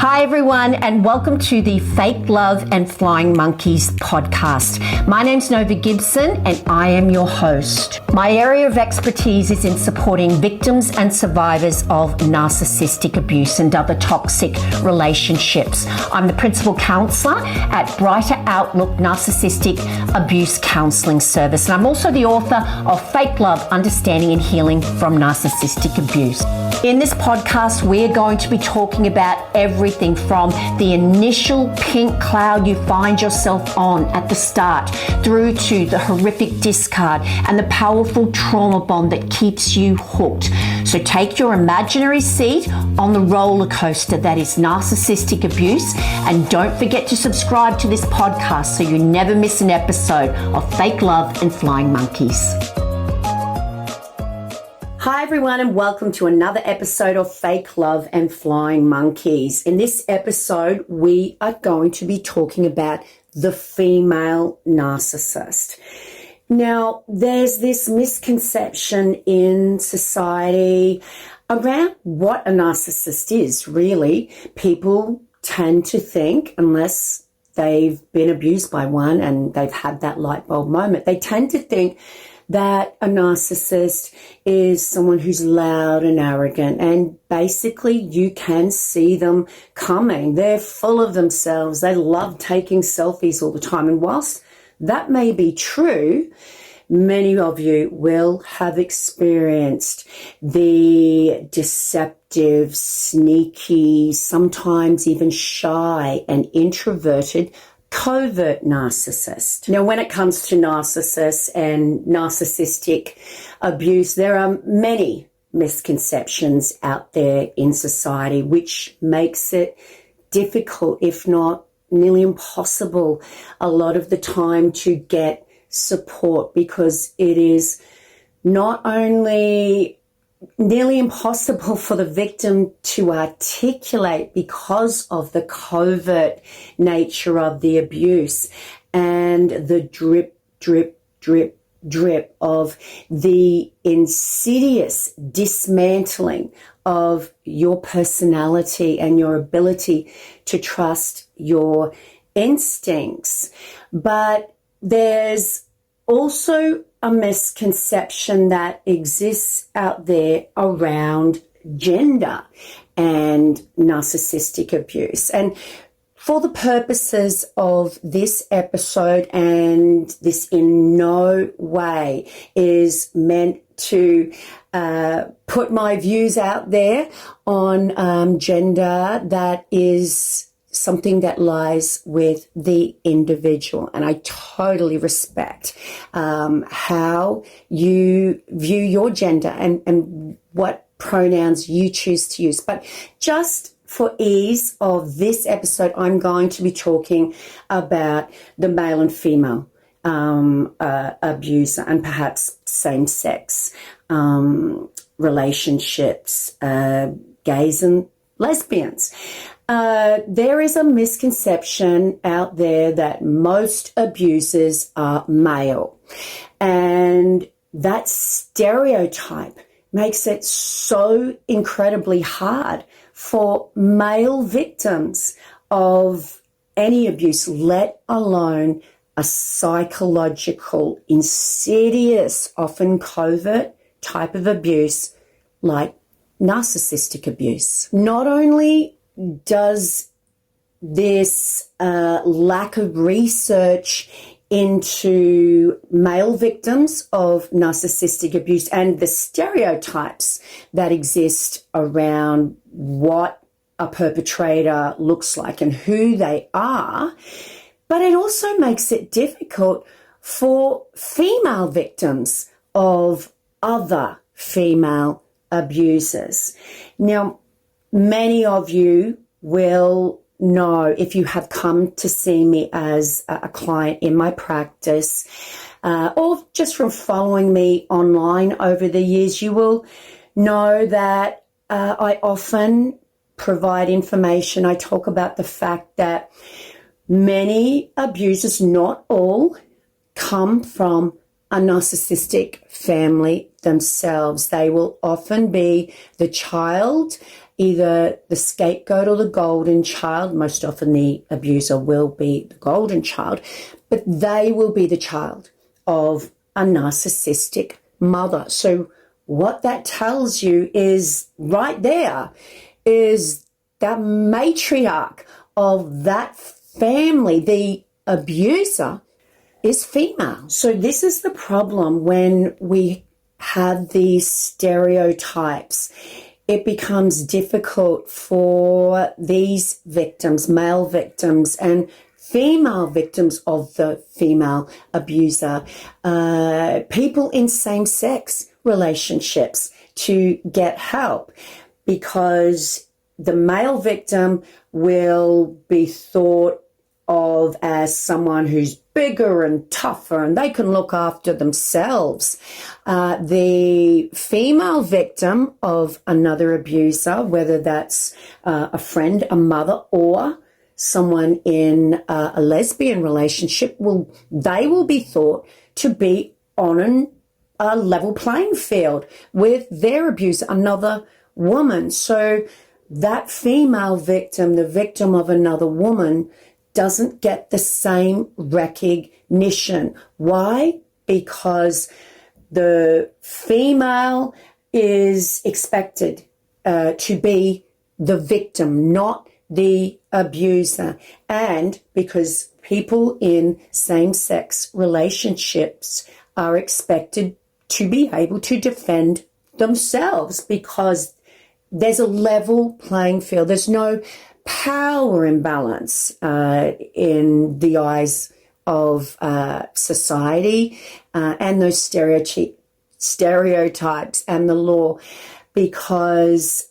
Hi everyone, and welcome to the Fake Love and Flying Monkeys podcast. My name's Nova Gibson and I am your host. My area of expertise is in supporting victims and survivors of narcissistic abuse and other toxic relationships. I'm the principal counsellor at Brighter Outlook Narcissistic Abuse Counselling Service, and I'm also the author of Fake Love, Understanding and Healing from Narcissistic Abuse. In this podcast, we're going to be talking about everything from the initial pink cloud you find yourself on at the start through to the horrific discard and the powerful trauma bond that keeps you hooked. So take your imaginary seat on the roller coaster that is narcissistic abuse, and don't forget to subscribe to this podcast so you never miss an episode of Fake Love and Flying Monkeys. Hi everyone, and welcome to another episode of Fake Love and Flying Monkeys. In this episode, we are going to be talking about the female narcissist. Now, there's this misconception in society around what a narcissist is, really. People tend to think, unless they've been abused by one and they've had that light bulb moment, they tend to think that a narcissist is someone who's loud and arrogant, and basically you can see them coming. They're full of themselves. They love taking selfies all the time. And whilst that may be true, many of you will have experienced the deceptive, sneaky, sometimes even shy and introverted covert narcissist. Now, when it comes to narcissists and narcissistic abuse, there are many misconceptions out there in society, which makes it difficult, if not nearly impossible, a lot of the time to get support, because it is not only nearly impossible for the victim to articulate because of the covert nature of the abuse and the drip, drip, drip, drip of the insidious dismantling of your personality and your ability to trust your instincts. But there's also a misconception that exists out there around gender and narcissistic abuse. And for the purposes of this episode, and this in no way is meant to put my views out there on gender, that is something that lies with the individual. And I totally respect how you view your gender and what pronouns you choose to use. But just for ease of this episode, I'm going to be talking about the male and female abuser, and perhaps same-sex relationships, gays and lesbians. There is a misconception out there that most abusers are male, and that stereotype makes it so incredibly hard for male victims of any abuse, let alone a psychological, insidious, often covert type of abuse like narcissistic abuse. Not only does this lack of research into male victims of narcissistic abuse and the stereotypes that exist around what a perpetrator looks like and who they are, but it also makes it difficult for female victims of other female abusers. Now, many of you will know, if you have come to see me as a client in my practice, or just from following me online over the years, you will know that I often provide information. I talk about the fact that many abusers, not all, come from a narcissistic family themselves. They will often be the child either the scapegoat or the golden child. Most often the abuser will be the golden child, but they will be the child of a narcissistic mother. So what that tells you is right there is that matriarch of that family, the abuser, is female. So this is the problem when we have these stereotypes. It becomes difficult for these victims, male victims and female victims of the female abuser, people in same-sex relationships to get help, because the male victim will be thought of as someone who's bigger and tougher and they can look after themselves. The female victim of another abuser, whether that's a friend, a mother, or someone in a lesbian relationship, they will be thought to be on a level playing field with their abuser, another woman. So that female victim, the victim of another woman, doesn't get the same recognition. Why? Because the female is expected to be the victim, not the abuser. And because people in same-sex relationships are expected to be able to defend themselves, because there's a level playing field. There's no power imbalance in the eyes of society and those stereotypes and the law, because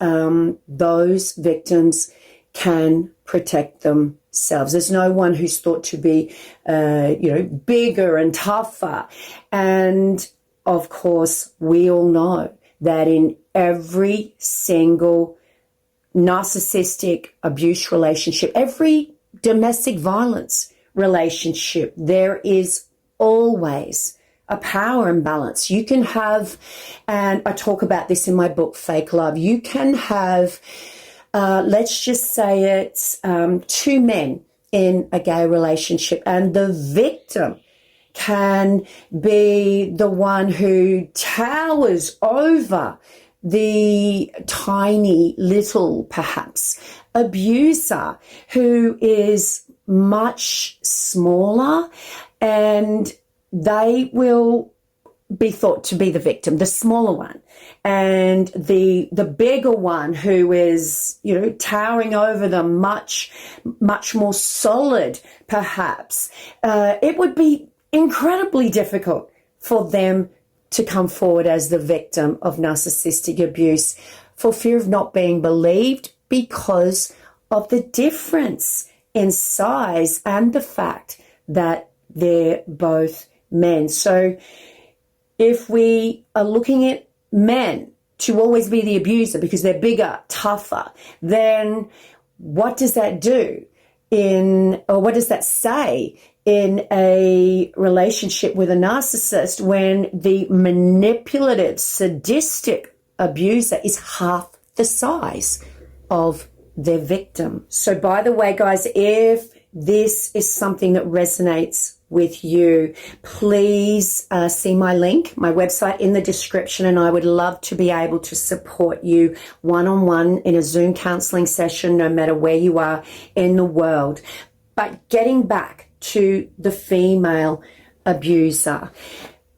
those victims can protect themselves. There's no one who's thought to be, bigger and tougher. And of course, we all know that in every single narcissistic abuse relationship, every domestic violence relationship, there is always a power imbalance. You can have, and I talk about this in my book, Fake Love, you can have, let's just say it's two men in a gay relationship, and the victim can be the one who towers over the tiny little, perhaps, abuser who is much smaller, and they will be thought to be the victim, the smaller one, and the bigger one who is, towering over them, much more solid, perhaps. It would be incredibly difficult for them to come forward as the victim of narcissistic abuse for fear of not being believed, because of the difference in size and the fact that they're both men. So if we are looking at men to always be the abuser because they're bigger, tougher, then what does that do what does that say in a relationship with a narcissist when the manipulative, sadistic abuser is half the size of their victim? So by the way, guys, if this is something that resonates with you, please see my link, my website in the description, and I would love to be able to support you one-on-one in a Zoom counseling session, no matter where you are in the world. But getting back to the female abuser,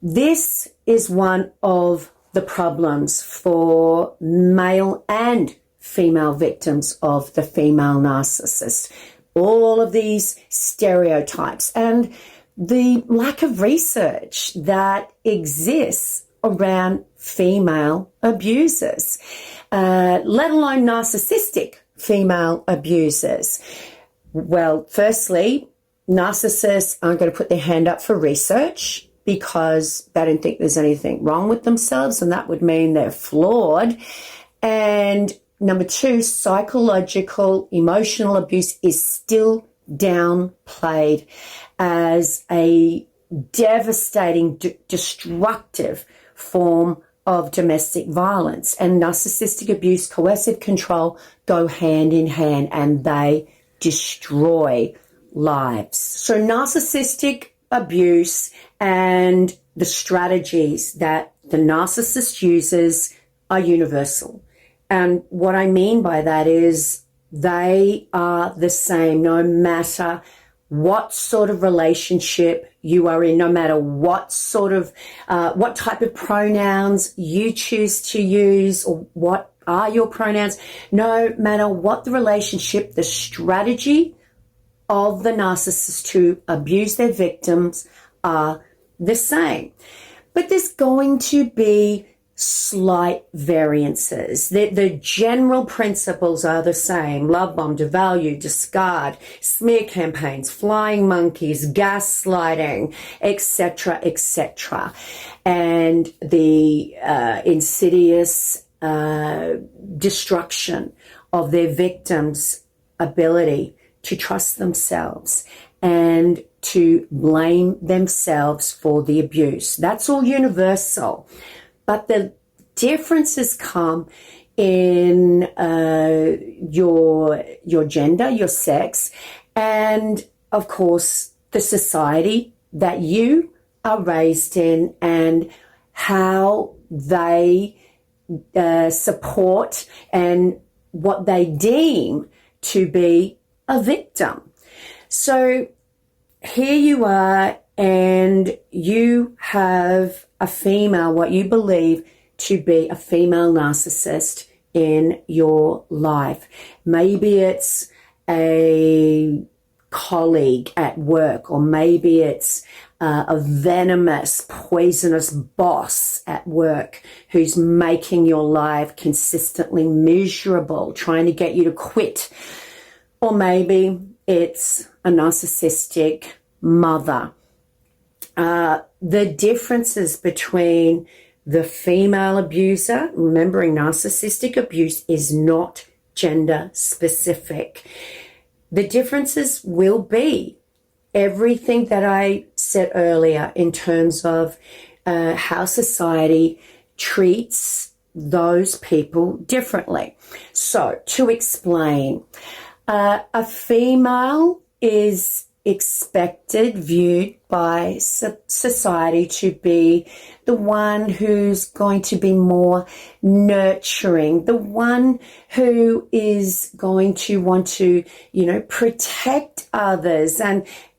this is one of the problems for male and female victims of the female narcissist. All of these stereotypes and the lack of research that exists around female abusers, let alone narcissistic female abusers. Well, firstly, narcissists aren't going to put their hand up for research because they don't think there's anything wrong with themselves, and that would mean they're flawed. And number two, psychological, emotional abuse is still downplayed as a devastating, destructive form of domestic violence. And narcissistic abuse, coercive control go hand in hand, and they destroy lives. So narcissistic abuse and the strategies that the narcissist uses are universal. And what I mean by that is they are the same no matter what sort of relationship you are in, no matter what sort of, what type of pronouns you choose to use or what are your pronouns, no matter what the relationship, the strategy of the narcissist to abuse their victims are the same. But there's going to be slight variances. The general principles are the same: love bomb, devalue, discard, smear campaigns, flying monkeys, gaslighting, etc., etc. And the insidious destruction of their victims' ability to trust themselves and to blame themselves for the abuse. That's all universal. But the differences come in your gender, your sex, and of course the society that you are raised in and how they support and what they deem to be a victim. So here you are, and you have a female, what you believe to be a female narcissist in your life. Maybe it's a colleague at work, or maybe it's a venomous, poisonous boss at work who's making your life consistently miserable, trying to get you to quit. Or maybe it's a narcissistic mother. The differences between the female abuser, remembering narcissistic abuse is not gender specific. The differences will be everything that I said earlier in terms of how society treats those people differently. So to explain, a female is expected, viewed by society to be the one who's going to be more nurturing, the one who is going to want to, protect others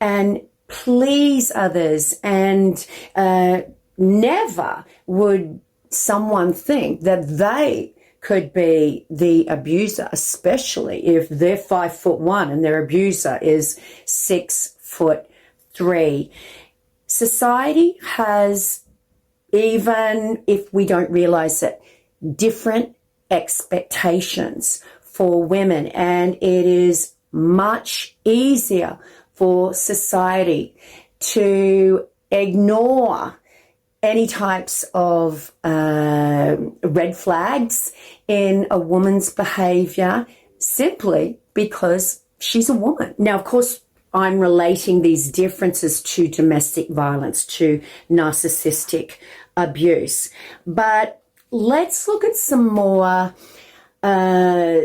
and please others, and never would someone think that they could be the abuser, especially if they're 5'1" and their abuser is 6'3". Society has, even if we don't realize it, different expectations for women, and it is much easier for society to ignore any types of red flags in a woman's behavior simply because she's a woman. Now, of course, I'm relating these differences to domestic violence, to narcissistic abuse. But let's look at some more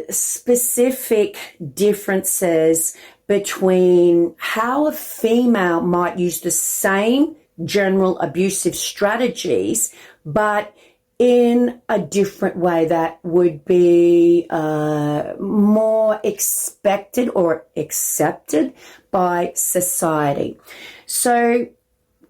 specific differences between how a female might use the same general abusive strategies, but in a different way that would be more expected or accepted by society. So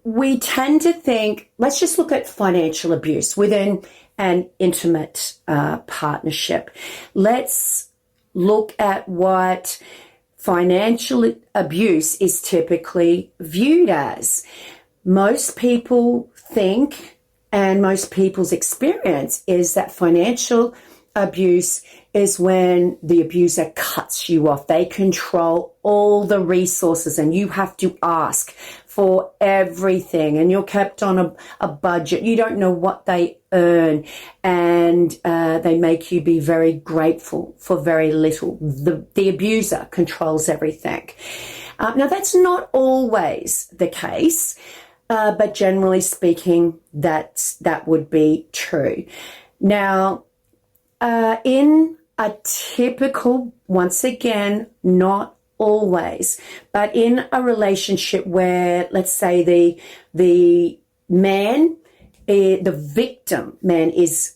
we tend to think, let's just look at financial abuse within an intimate partnership. Let's look at what financial abuse is typically viewed as. Most people think, and most people's experience is that financial abuse is when the abuser cuts you off. They control all the resources and you have to ask for everything, and you're kept on a budget. You don't know what they earn, and they make you be very grateful for very little. The abuser controls everything. Now, that's not always the case. but generally speaking, that would be true. Now, in a typical, once again, not always, but in a relationship where, let's say, the man, the victim man, is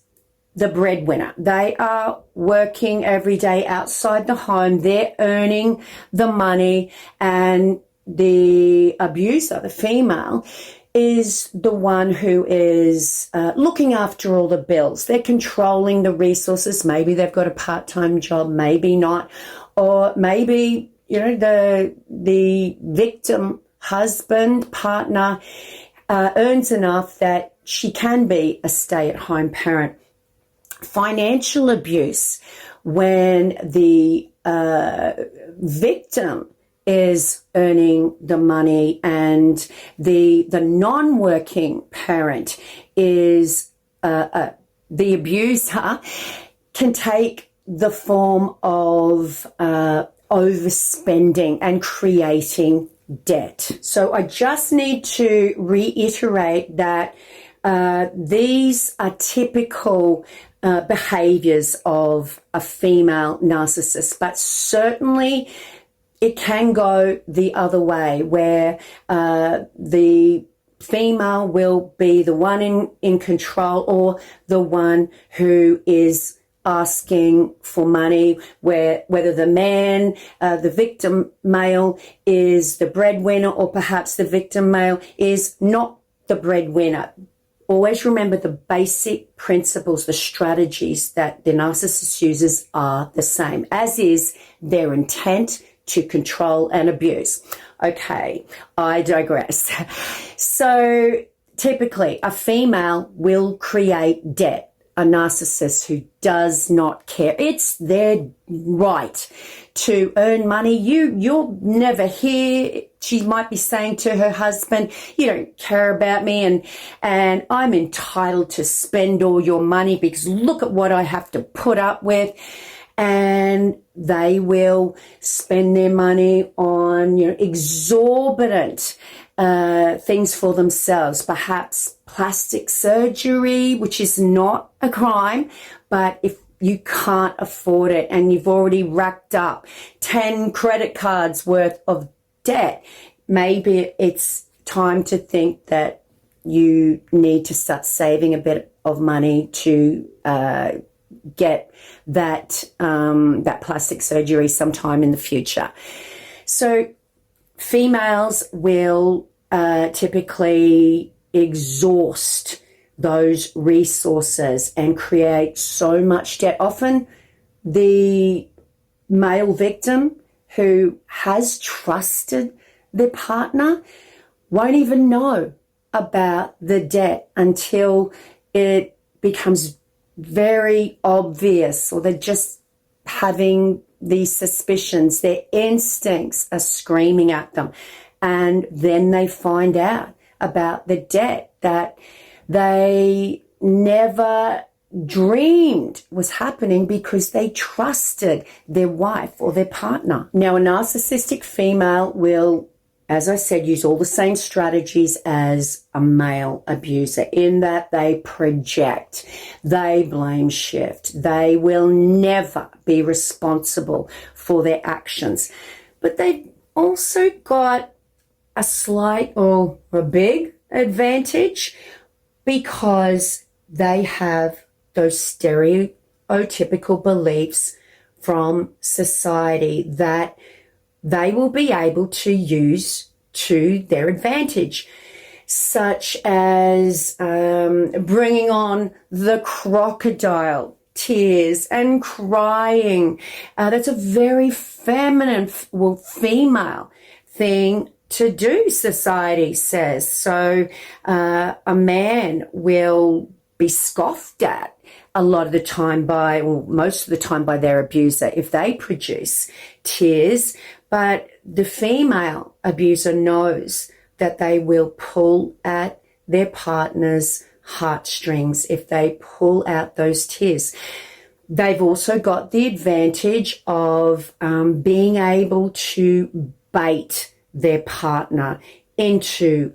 the breadwinner. They are working every day outside the home. They're earning the money, and the abuser, the female, is the one who is looking after all the bills. They're controlling the resources. Maybe they've got a part-time job, maybe not. Or maybe, the victim husband, partner, earns enough that she can be a stay-at-home parent. Financial abuse, when the victim is earning the money and the non-working parent is the abuser, can take the form of overspending and creating debt. So I just need to reiterate that these are typical behaviors of a female narcissist, but certainly it can go the other way, where the female will be the one in control, or the one who is asking for money, whether the man, the victim male, is the breadwinner, or perhaps the victim male is not the breadwinner. Always remember the basic principles, the strategies that the narcissist uses are the same, as is their intent to control and abuse. Okay, I digress. So typically a female will create debt. A narcissist who does not care. It's their right to earn money. You'll never hear, she might be saying to her husband, you don't care about me, and I'm entitled to spend all your money because look at what I have to put up with. And they will spend their money on, exorbitant things for themselves, perhaps plastic surgery, which is not a crime, but if you can't afford it and you've already racked up 10 credit cards worth of debt, maybe it's time to think that you need to start saving a bit of money to get that plastic surgery sometime in the future. So females will typically exhaust those resources and create so much debt. Often the male victim who has trusted their partner won't even know about the debt until it becomes very obvious, or they're just having these suspicions. Their instincts are screaming at them, and then they find out about the debt that they never dreamed was happening because they trusted their wife or their partner. Now, a narcissistic female will, as I said, use all the same strategies as a male abuser, in that they project, they blame shift, they will never be responsible for their actions. But they've also got a slight or a big advantage because they have those stereotypical beliefs from society that they will be able to use to their advantage, such as bringing on the crocodile tears and crying. That's a very feminine, female thing to do, society says. So a man will be scoffed at a lot of the time by, or most of the time by, their abuser if they produce tears. But the female abuser knows that they will pull at their partner's heartstrings if they pull out those tears. They've also got the advantage of being able to bait their partner into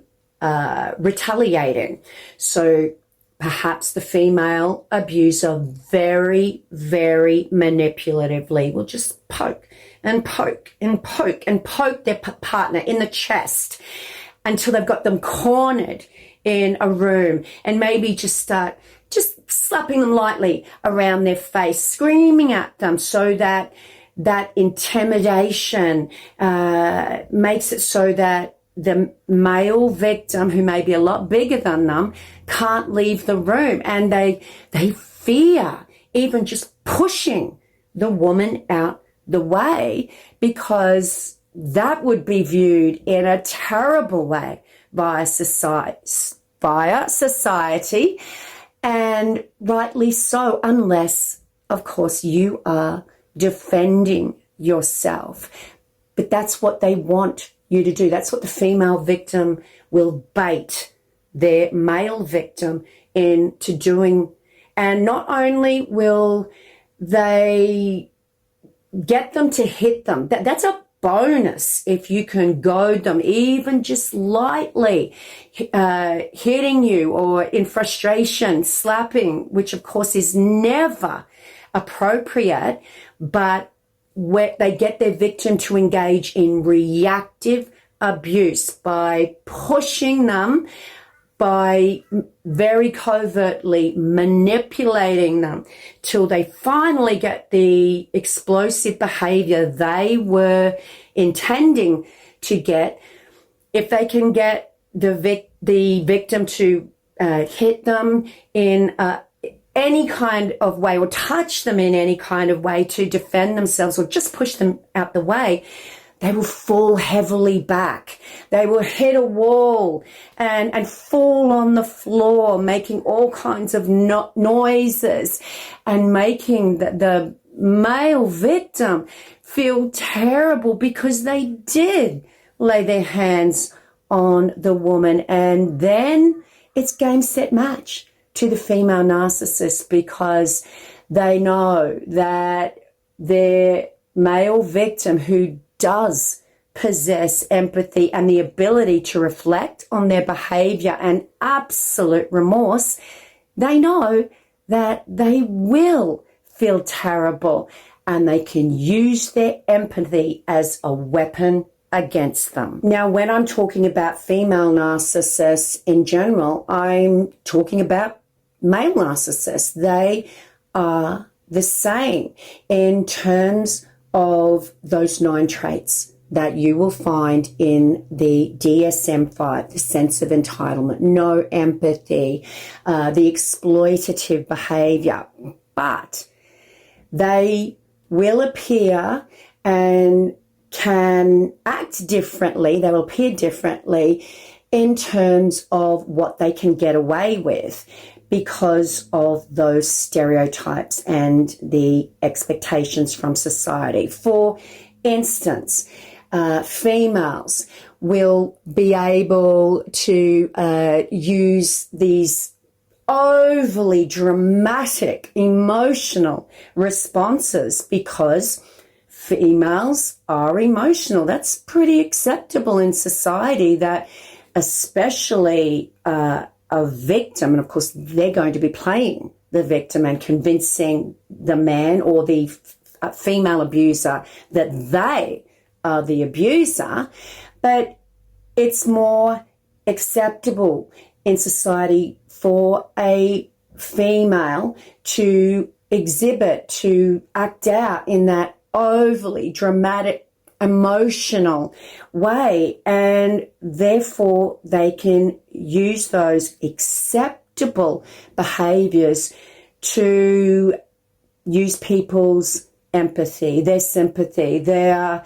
retaliating. So perhaps the female abuser very, very manipulatively will just poke and poke and poke and poke their partner in the chest until they've got them cornered in a room, and maybe just start just slapping them lightly around their face, screaming at them, so that intimidation makes it so that the male victim, who may be a lot bigger than them, can't leave the room, and they fear even just pushing the woman out the way, because that would be viewed in a terrible way via society, and rightly so, unless, of course, you are defending yourself. But that's what they want you to do. That's what the female victim will bait their male victim into doing. And not only will they get them to hit them, that's a bonus if you can goad them, even just lightly, hitting you, or in frustration, slapping, which of course is never appropriate, but where they get their victim to engage in reactive abuse by pushing them, by very covertly manipulating them till they finally get the explosive behavior they were intending to get. If they can get the victim to hit them in any kind of way, or touch them in any kind of way to defend themselves, or just push them out the way, they will fall heavily back. They will hit a wall and fall on the floor, making all kinds of noises, and making the male victim feel terrible, because they did lay their hands on the woman. And then it's game, set, match to the female narcissist, because they know that their male victim, who does possess empathy and the ability to reflect on their behavior and absolute remorse, they know that they will feel terrible, and they can use their empathy as a weapon against them. Now, when I'm talking about female narcissists in general, I'm talking about male narcissists. They are the same in terms of those 9 traits that you will find in the DSM-5, the sense of entitlement, no empathy, the exploitative behavior. But they will appear and can act differently. They will appear differently in terms of what they can get away with, because of those stereotypes and the expectations from society. For instance, females will be able to use these overly dramatic emotional responses, because females are emotional. That's pretty acceptable in society, that especially a victim, and of course they're going to be playing the victim and convincing the man or the female abuser that they are the abuser. But it's more acceptable in society for a female to exhibit, to act out in that overly dramatic, emotional way, and therefore they can use those acceptable behaviors to use people's empathy, their sympathy, their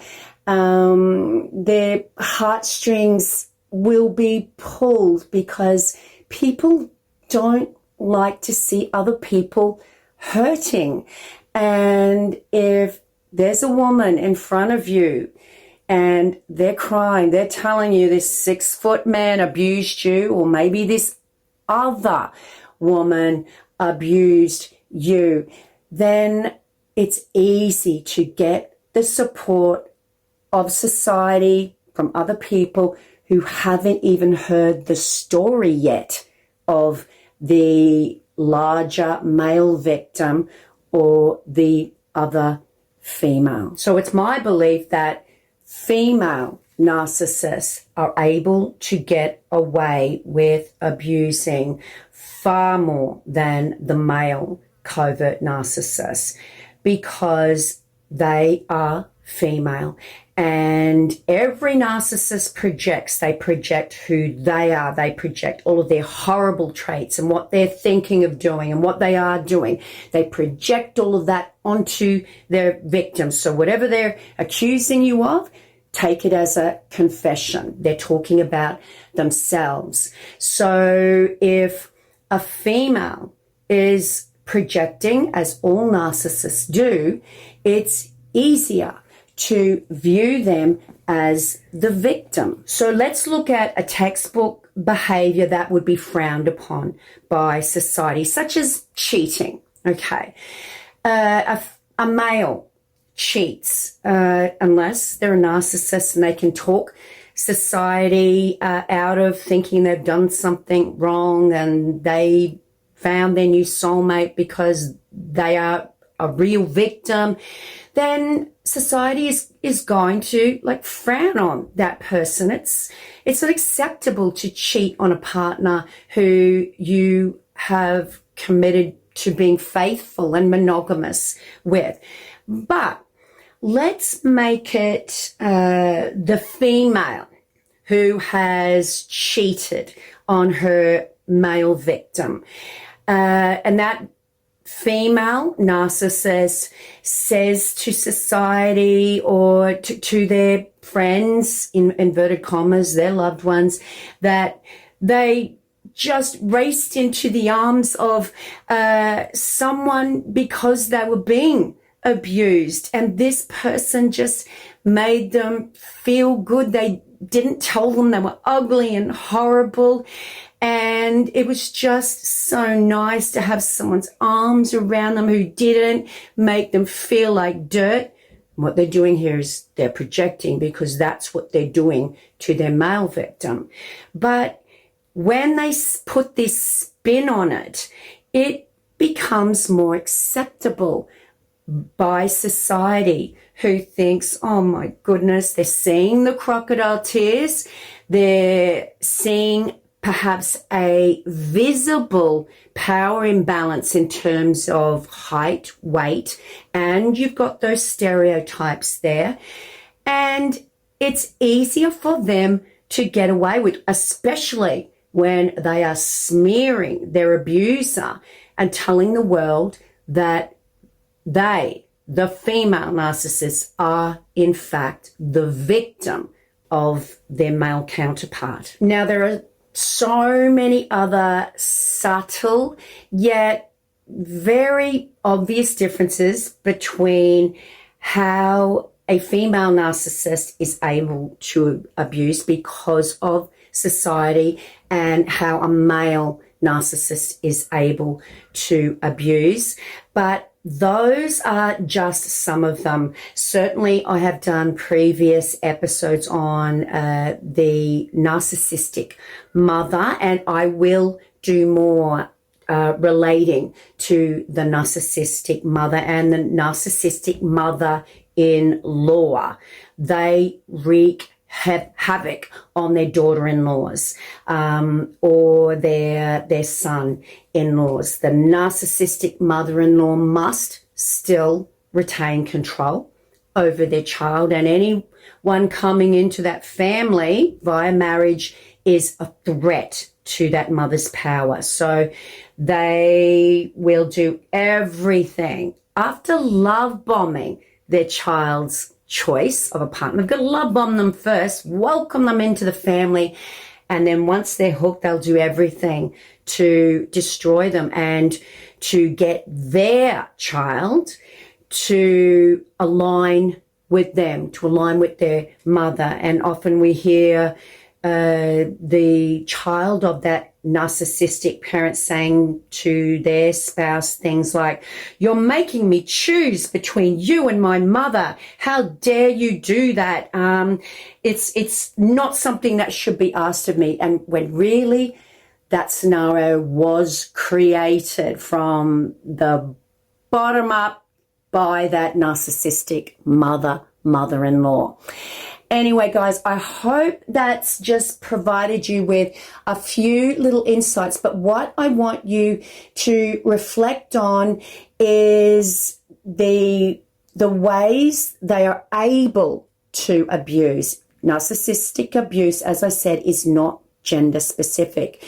heartstrings will be pulled, because people don't like to see other people hurting. And if there's a woman in front of you and they're crying, they're telling you this 6-foot man abused you, or maybe this other woman abused you, then it's easy to get the support of society, from other people who haven't even heard the story yet of the larger male victim or the other female. So it's my belief that female narcissists are able to get away with abusing far more than the male covert narcissists because they are female. And every narcissist projects. They project who they are. They project all of their horrible traits and what they're thinking of doing and what they are doing. They project all of that onto their victims. So whatever they're accusing you of, take it as a confession. They're talking about themselves. So if a female is projecting, as all narcissists do, it's easier to view them as the victim. So let's look at a textbook behavior that would be frowned upon by society, such as cheating. Okay. A male cheats, unless they're a narcissist and they can talk society out of thinking they've done something wrong and they found their new soulmate because they are a real victim, then society is going to frown on that person. It's not acceptable to cheat on a partner who you have committed to being faithful and monogamous with. But let's make it the female who has cheated on her male victim. And that female narcissist says to society or to their friends, in inverted commas, their loved ones, that they just raced into the arms of someone because they were being abused, and this person just made them feel good. They didn't tell them they were ugly and horrible, and it was just so nice to have someone's arms around them who didn't make them feel like dirt. What they're doing here is they're projecting, because that's what they're doing to their male victim. But when they put this spin on it, it becomes more acceptable by society, who thinks, oh my goodness, they're seeing the crocodile tears, they're seeing perhaps a visible power imbalance in terms of height, weight, and you've got those stereotypes there. And it's easier for them to get away with, especially when they are smearing their abuser and telling the world that they, the female narcissists, are in fact the victim of their male counterpart. Now, there are so many other subtle yet very obvious differences between how a female narcissist is able to abuse because of society and how a male narcissist is able to abuse. But those are just some of them. Certainly, I have done previous episodes on the narcissistic mother, and I will do more relating to the narcissistic mother and the narcissistic mother-in-law. They wreak havoc on their daughter-in-laws or their son-in-laws. The narcissistic mother-in-law must still retain control over their child, and anyone coming into that family via marriage is a threat to that mother's power. So they will do everything after love bombing their child's choice of a partner. They've got to love bomb them first, welcome them into the family, and then once they're hooked, they'll do everything to destroy them and to get their child to align with them, to align with their mother. And often we hear the child of that narcissistic parent saying to their spouse things like, "You're making me choose between you and my mother. How dare you do that? It's not something that should be asked of me." And when really that scenario was created from the bottom up by that narcissistic mother-in-law. Anyway, guys, I hope that's just provided you with a few little insights. But what I want you to reflect on is the ways they are able to abuse. Narcissistic abuse, as I said, is not gender specific.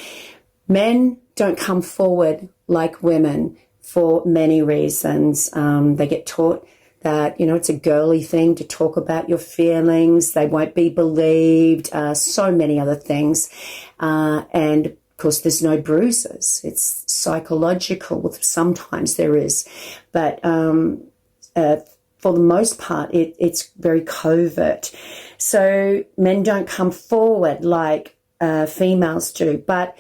Men don't come forward like women for many reasons. They get taught that, it's a girly thing to talk about your feelings. They won't be believed, so many other things. And of course, there's no bruises. It's psychological. Sometimes there is. But for the most part, it's very covert. So men don't come forward like females do. But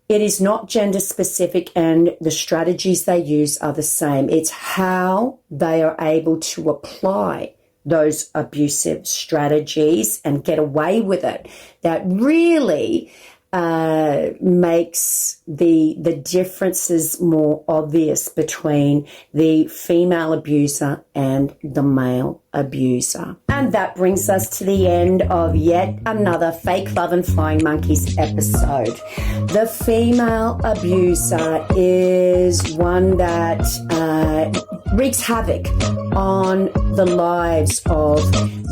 it is not gender specific, and the strategies they use are the same. It's how they are able to apply those abusive strategies and get away with it that really makes the differences more obvious between the female abuser and the male abuser. And that brings us to the end of yet another Fake Love and Flying Monkeys episode. The female abuser is one that wreaks havoc on the lives of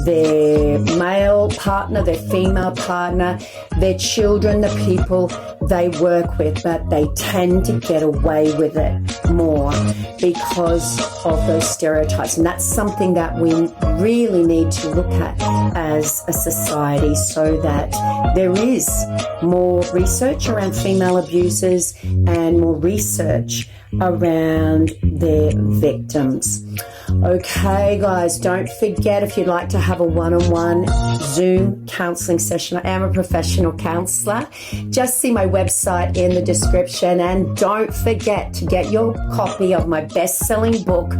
their male partner, their female partner, their children, the people they work with, but they tend to get away with it more because of those stereotypes. And that's something that we really need to look at as a society, so that there is more research around female abusers and more research around their victims. Okay, guys, don't forget, if you'd like to have a one-on-one Zoom counseling session, I am a professional counselor. Just see my website in the description, and don't forget to get your copy of my best-selling book.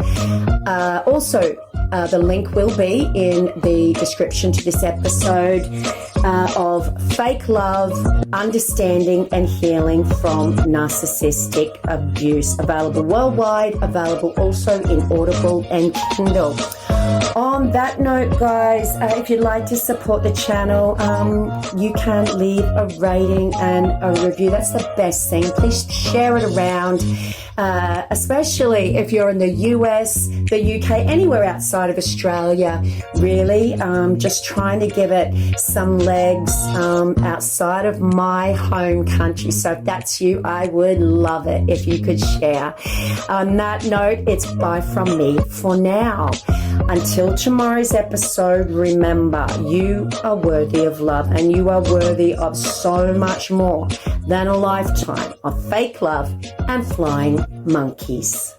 Also, the link will be in the description to this episode of Fake Love, Understanding and Healing from Narcissistic Abuse. Available worldwide, available also in Audible and Kindle. On that note, guys, if you'd like to support the channel, you can leave a rating and a review. That's the best thing. Please share it around, especially if you're in the US, the UK, anywhere outside of Australia, really. Just trying to give it some legs outside of my home country. So if that's you, I would love it if you could share. On that note, it's bye from me for now. Until tomorrow's episode, remember, you are worthy of love, and you are worthy of so much more than a lifetime of fake love and flying monkeys.